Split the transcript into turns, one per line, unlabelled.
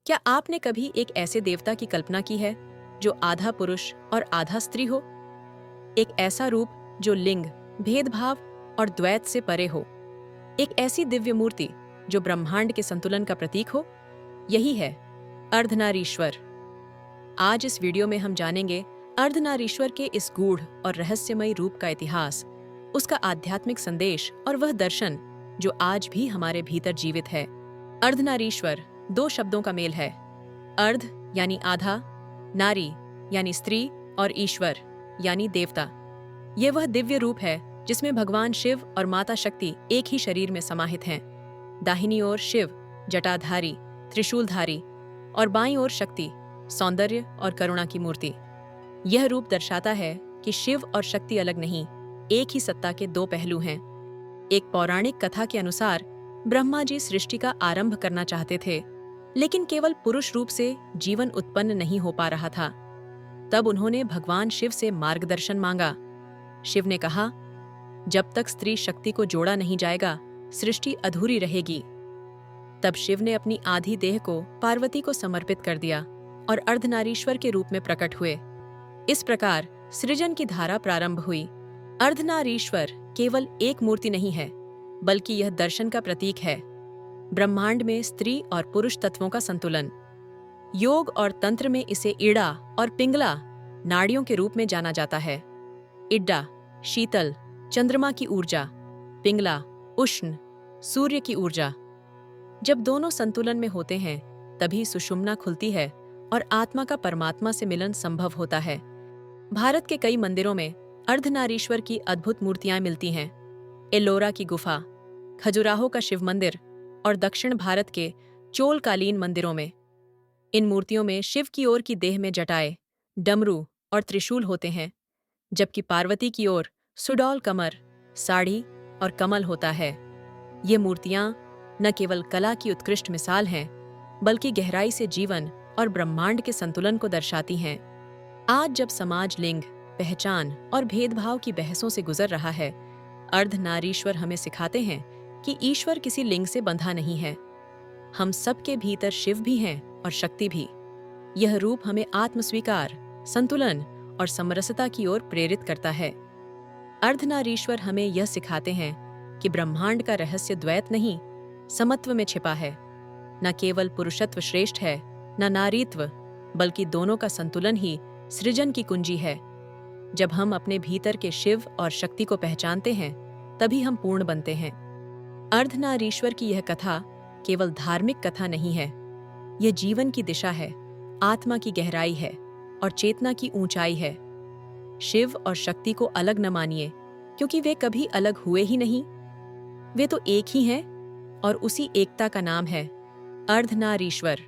क्या आपने कभी एक ऐसे देवता की कल्पना की है जो आधा पुरुष और आधा स्त्री हो? एक ऐसा रूप जो लिंग, भेदभाव और द्वैत से परे हो। एक ऐसी दिव्य मूर्ति जो ब्रह्मांड के संतुलन का प्रतीक हो। यही है अर्धनारीश्वर। आज इस वीडियो में हम जानेंगे अर्धनारीश्वर के इस गूढ़ और रहस्यमयी रूप का इतिहास, उसका आध्यात्मिक संदेश और वह दर्शन जो आज भी हमारे भीतर जीवित है। अर्धनारीश्वर दो शब्दों का मेल है। अर्ध यानी आधा, नारी यानी स्त्री और ईश्वर यानी देवता। यह वह दिव्य रूप है जिसमें भगवान शिव और माता शक्ति एक ही शरीर में समाहित हैं। दाहिनी ओर शिव जटाधारी, त्रिशूलधारी और बाईं ओर शक्ति सौंदर्य और करुणा की मूर्ति। यह रूप दर्शाता है कि शिव और शक्ति अलग नहीं, एक ही सत्ता के दो पहलू हैं। एक पौराणिक कथा के अनुसार ब्रह्मा जी सृष्टि का आरंभ करना चाहते थे, लेकिन केवल पुरुष रूप से जीवन उत्पन्न नहीं हो पा रहा था। तब उन्होंने भगवान शिव से मार्गदर्शन मांगा। शिव ने कहा, जब तक स्त्री शक्ति को जोड़ा नहीं जाएगा, सृष्टि अधूरी रहेगी। तब शिव ने अपनी आधी देह को पार्वती को समर्पित कर दिया और अर्धनारीश्वर के रूप में प्रकट हुए। इस प्रकार सृजन की धारा प्रारंभ हुई। अर्धनारीश्वर केवल एक मूर्ति नहीं है, बल्कि यह दर्शन का प्रतीक है। ब्रह्मांड में स्त्री और पुरुष तत्वों का संतुलन। योग और तंत्र में इसे इड़ा और पिंगला नाड़ियों के रूप में जाना जाता है। इड्डा शीतल, चंद्रमा की ऊर्जा, पिंगला उष्ण, सूर्य की ऊर्जा। जब दोनों संतुलन में होते हैं, तभी सुषुम्ना खुलती है और आत्मा का परमात्मा से मिलन संभव होता है। भारत के कई मंदिरों में अर्धनारीश्वर की अद्भुत मूर्तियां मिलती हैं। एलोरा की गुफा, खजुराहो का शिव मंदिर और दक्षिण भारत के चोलकालीन मंदिरों में। इन मूर्तियों में शिव की ओर की देह में जटाएं, डमरू और त्रिशूल होते हैं, जबकि पार्वती की ओर सुडौल कमर, साड़ी और कमल होता है। ये मूर्तियां न केवल कला की उत्कृष्ट मिसाल हैं, बल्कि गहराई से जीवन और ब्रह्मांड के संतुलन को दर्शाती हैं। आज जब समाज लिंग, पहचान और भेदभाव की बहसों से गुजर रहा है, अर्धनारीश्वर हमें सिखाते हैं कि ईश्वर किसी लिंग से बंधा नहीं है। हम सबके भीतर शिव भी हैं और शक्ति भी। यह रूप हमें आत्मस्वीकार, संतुलन और समरसता की ओर प्रेरित करता है। अर्धनारीश्वर हमें यह सिखाते हैं कि ब्रह्मांड का रहस्य द्वैत नहीं, समत्व में छिपा है। न केवल पुरुषत्व श्रेष्ठ है, न नारीत्व, बल्कि दोनों का संतुलन ही सृजन की कुंजी है। जब हम अपने भीतर के शिव और शक्ति को पहचानते हैं, तभी हम पूर्ण बनते हैं। अर्धनारीश्वर की यह कथा केवल धार्मिक कथा नहीं है। यह जीवन की दिशा है, आत्मा की गहराई है और चेतना की ऊंचाई है। शिव और शक्ति को अलग न मानिए, क्योंकि वे कभी अलग हुए ही नहीं। वे तो एक ही हैं और उसी एकता का नाम है अर्धनारीश्वर।